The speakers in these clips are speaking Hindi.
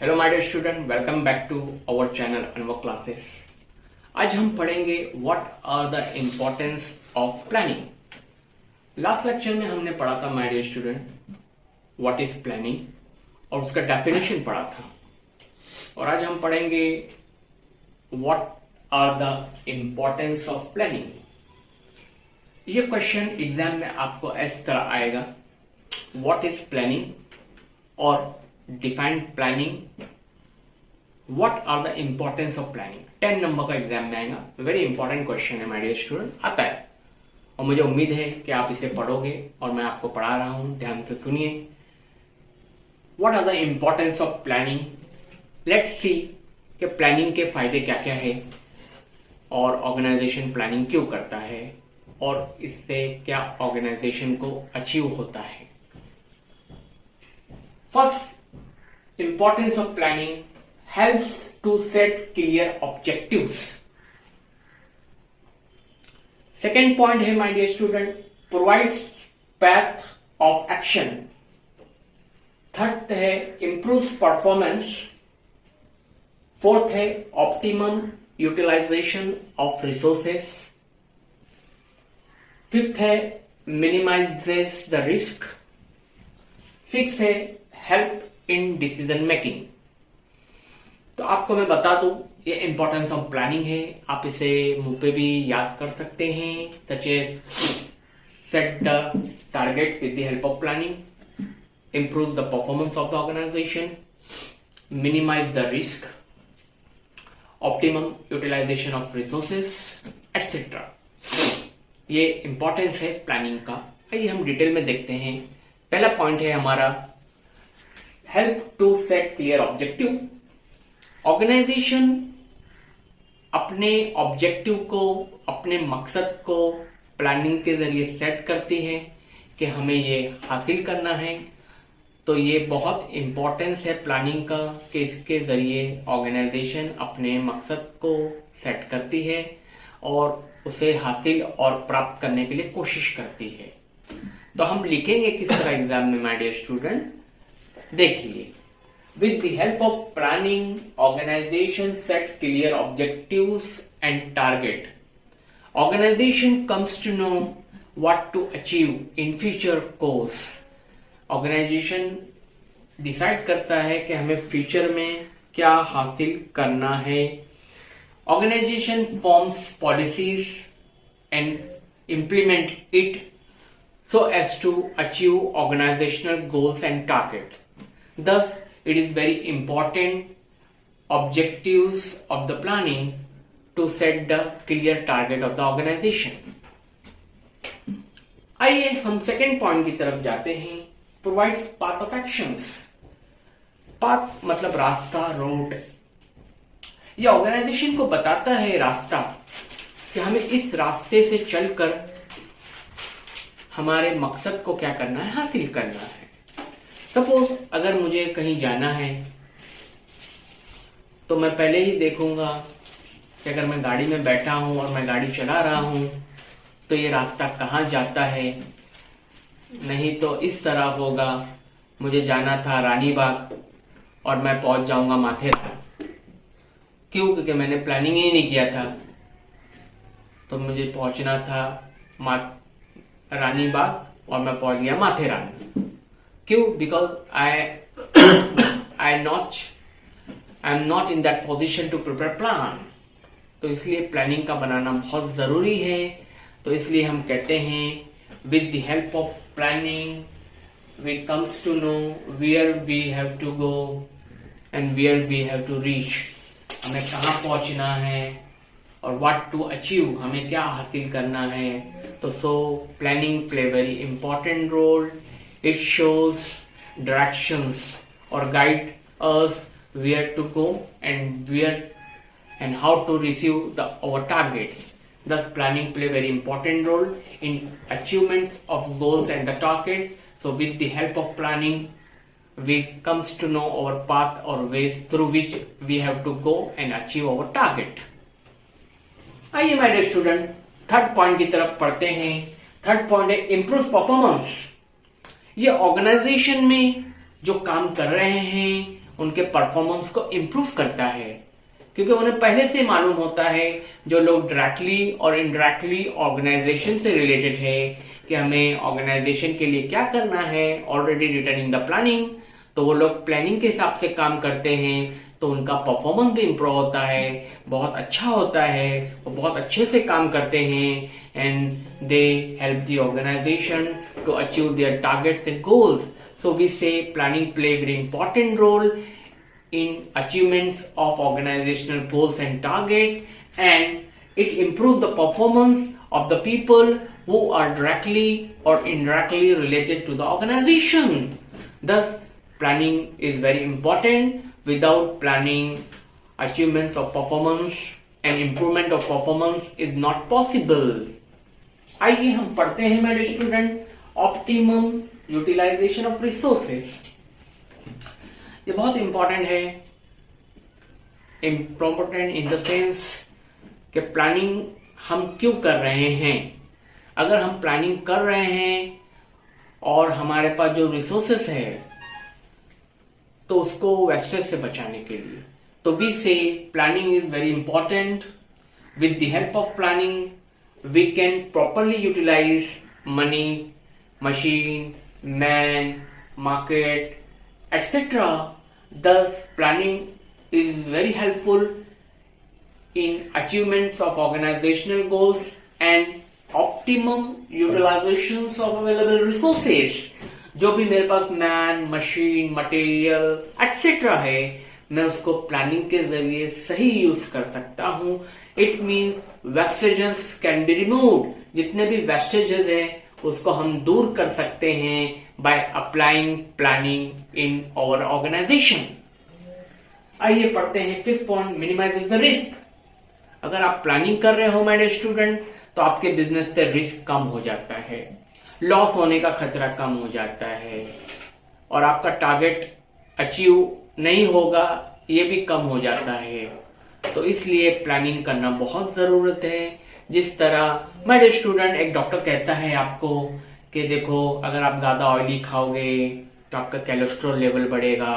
Hello my dear student, welcome back to our channel Unwalk classes. आज हम पढ़ेंगे what are the importance of planning. Last lecture में हमने पढ़ा था my dear student what is planning और उसका डेफिनेशन पढ़ा था, और आज हम पढ़ेंगे what are the importance of planning. ये क्वेश्चन एग्जाम में आपको इस तरह आएगा, व्हाट इज प्लानिंग और define planning, what are the importance of planning. 10 number का एग्जाम में आएगा। वेरी इंपॉर्टेंट क्वेश्चन है माय डियर स्टूडेंट, आता है और मुझे उम्मीद है कि आप इसे पढ़ोगे और मैं आपको पढ़ा रहा हूं, ध्यान से सुनिए। What are the importance of planning, let's see कि प्लानिंग के फायदे क्या क्या है और ऑर्गेनाइजेशन प्लानिंग क्यों करता है और इससे क्या ऑर्गेनाइजेशन को अचीव होता है। First, importance of planning helps to set clear objectives. Second point है my dear student, provides path of action. Third है improves performance. Fourth है optimum utilization of resources. Fifth है minimizes the risk. Sixth है help इन डिसीजन मेकिंग। तो आपको मैं बता दूं, ये इंपॉर्टेंस ऑफ प्लानिंग है। आप इसे मुंह पे भी याद कर सकते हैं, such as set the target with the help of planning, improve the performance of the organization, minimize the risk, optimum utilization of resources etcetera. ये इंपॉर्टेंस है प्लानिंग का। आइए हम डिटेल में देखते हैं। पहला पॉइंट है हमारा help to set clear objective. Organization अपने ऑब्जेक्टिव को, अपने मकसद को प्लानिंग के जरिए सेट करती है कि हमें ये हासिल करना है। तो ये बहुत इंपॉर्टेंस है प्लानिंग का कि इसके जरिए ऑर्गेनाइजेशन अपने मकसद को सेट करती है और उसे हासिल और प्राप्त करने के लिए कोशिश करती है। तो हम लिखेंगे किस तरह एग्जाम में माय डियर स्टूडेंट, देखिए। With the help of planning organization set clear objectives and target. Organization comes to know what to achieve in future course. Organization decide करता है कि हमें फ्यूचर में क्या हासिल करना है। Organization forms policies and implement it so as to achieve organizational goals and targets. Thus, it is very important objectives of the planning to set the clear target of the organization. आइए हम सेकेंड पॉइंट की तरफ जाते हैं। Provides path of actions. Path मतलब रास्ता, रोड। यह ऑर्गेनाइजेशन को बताता है रास्ता कि हमें इस रास्ते से चलकर हमारे मकसद को क्या करना है, हासिल करना है। सपोज अगर मुझे कहीं जाना है तो मैं पहले ही देखूंगा कि अगर मैं गाड़ी में बैठा हूं और मैं गाड़ी चला रहा हूं तो ये रास्ता कहाँ जाता है। नहीं तो इस तरह होगा, मुझे जाना था रानी बाग और मैं पहुंच जाऊंगा माथेरान। क्यों? क्योंकि मैंने प्लानिंग ही नहीं किया था। तो मुझे पहुंचना था रानी बाग और मैं पहुंच गया माथेरान। क्यों? Because I am not in that position to prepare plan. तो इसलिए प्लानिंग का बनाना बहुत जरूरी है। तो इसलिए हम कहते हैं with the help of planning we comes to know where we have to go and where we have to reach. हमें कहाँ पहुंचना है और व्हाट टू अचीव, हमें क्या हासिल करना है। तो so planning play very important role. It shows directions और guide us where to go and how to receive the our targets. Thus planning play very important role in achievements of goals and the target. So with the help of planning we comes to know our path or ways through which we have to go and achieve our target. आइए my dear student third point की तरफ पढ़ते हैं। थर्ड पॉइंट है इम्प्रूव परफॉर्मेंस। ये ऑर्गेनाइजेशन में जो काम कर रहे हैं उनके परफॉर्मेंस को इम्प्रूव करता है, क्योंकि उन्हें पहले से मालूम होता है, जो लोग डायरेक्टली और इनडायरेक्टली ऑर्गेनाइजेशन से रिलेटेड है, कि हमें ऑर्गेनाइजेशन के लिए क्या करना है, already written in the planning. तो वो लोग प्लानिंग के हिसाब से काम करते हैं, तो उनका परफॉर्मेंस भी इम्प्रूव होता है, बहुत अच्छा होता है, वो बहुत अच्छे से काम करते हैं, and they help the organization to achieve their targets and goals. So we say planning play a very important role in achievements of organizational goals and target, and it improves the performance of the people who are directly or indirectly related to the organization. Thus, planning is very important. Without planning, achievements of performance and improvement of performance is not possible. आइए हम पढ़ते हैं मेरे student, optimum utilization of resources. ये बहुत इंपॉर्टेंट है, इंपॉर्टेंट इन द सेंस कि प्लानिंग हम क्यों कर रहे हैं। अगर हम प्लानिंग कर रहे हैं और हमारे पास जो रिसोर्सेस है, तो उसको वेस्टेज से बचाने के लिए, तो we say planning is very important. With the help of planning we can properly utilize money, machine, man, market, etc. Thus, planning is very helpful in achievements of organizational goals and optimum utilizations of available resources. जो भी मेरे पास मैन, मशीन, मटेरियल etc. है, मैं उसको प्लानिंग के जरिए सही यूज कर सकता हूं। It means vestiges can be removed. जितने भी वेस्टेजेस हैं उसको हम दूर कर सकते हैं by applying planning in our organization. आइए पढ़ते हैं fifth point, minimizing the risk. अगर आप प्लानिंग कर रहे हो मेरे स्टूडेंट, तो आपके बिजनेस से रिस्क कम हो जाता है, लॉस होने का खतरा कम हो जाता है, और आपका टारगेट अचीव नहीं होगा ये भी कम हो जाता है। तो इसलिए प्लानिंग करना बहुत जरूरत है। जिस तरह मेरे स्टूडेंट, एक डॉक्टर कहता है आपको कि देखो, अगर आप ज्यादा ऑयली खाओगे तो आपका कोलेस्ट्रॉल लेवल बढ़ेगा,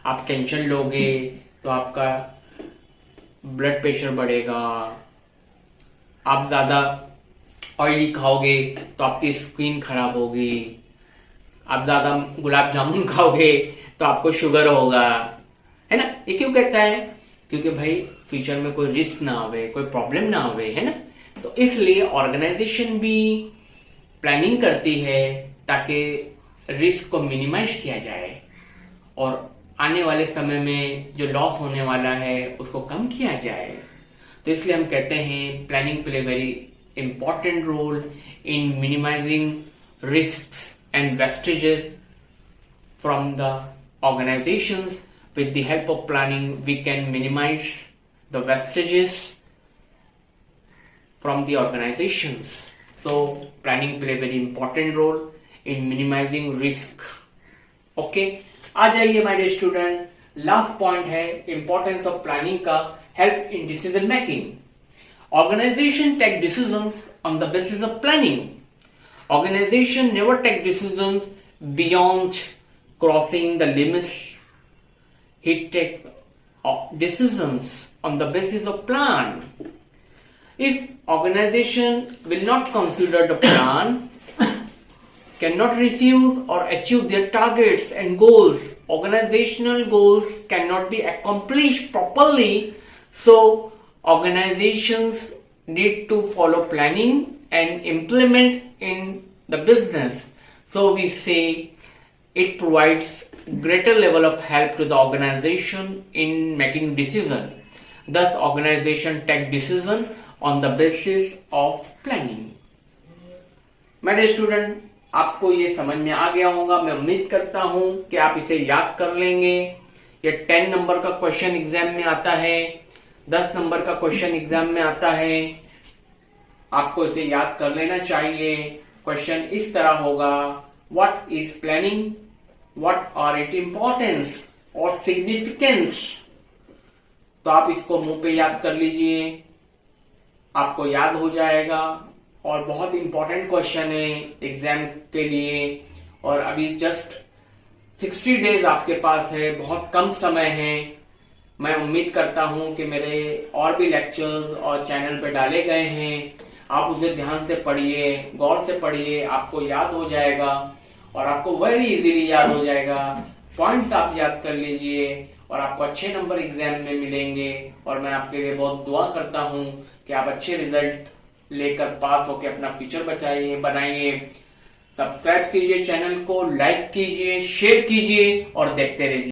आप टेंशन लोगे तो आपका ब्लड प्रेशर बढ़ेगा, आप ज्यादा ऑयली खाओगे तो आपकी स्किन खराब होगी, आप ज्यादा गुलाब जामुन खाओगे तो आपको शुगर होगा, है ना। ये क्यों कहता है? क्योंकि भाई फ्यूचर में कोई रिस्क ना आवे, कोई प्रॉब्लम ना आवे, है ना। तो इसलिए ऑर्गेनाइजेशन भी प्लानिंग करती है ताकि रिस्क को मिनिमाइज किया जाए और आने वाले समय में जो लॉस होने वाला है उसको कम किया जाए। तो इसलिए हम कहते हैं planning play very important role in minimizing risks and wastages from the organizations. With the help of planning, we can minimize the wastages from the organizations. So, planning play a very important role in minimizing risk. Okay, आ जाइए my dear student, last point है importance of planning का help in decision making. Organization take decisions on the basis of planning. Organization never take decisions beyond crossing the limits. He takes decisions on the basis of plan. If organization will not consider the plan, cannot receive or achieve their targets and goals, organizational goals cannot be accomplished properly. So organizations need to follow planning and implement in the business. So we say it provides greater level of help to the organization in making decision. Thus, organization take decision on the basis of planning. मेरे स्टूडेंट, आपको ये समझ में आ गया होगा, मैं उम्मीद करता हूं कि आप इसे याद कर लेंगे। ये 10 नंबर का क्वेश्चन एग्जाम में आता है, 10 नंबर का क्वेश्चन एग्जाम में आता है, आपको इसे याद कर लेना चाहिए। क्वेश्चन इस तरह होगा, what is planning, what are its importance और significance। तो आप इसको मुंह पे याद कर लीजिए, आपको याद हो जाएगा। और बहुत इंपॉर्टेंट क्वेश्चन है एग्जाम के लिए, और अभी जस्ट 60 डेज आपके पास है, बहुत कम समय है। मैं उम्मीद करता हूं कि मेरे और भी लेक्चर्स और चैनल पे डाले गए हैं, आप उसे ध्यान से पढ़िए, गौर से पढ़िए, आपको याद हो जाएगा और आपको वेरी इजीली याद हो जाएगा। पॉइंट्स आप याद कर लीजिए और आपको अच्छे नंबर एग्जाम में मिलेंगे। और मैं आपके लिए बहुत दुआ करता हूं कि आप अच्छे रिजल्ट लेकर पास होकर अपना फ्यूचर बनाइए। सब्सक्राइब कीजिए चैनल को, लाइक कीजिए, शेयर कीजिए और देखते रहिए।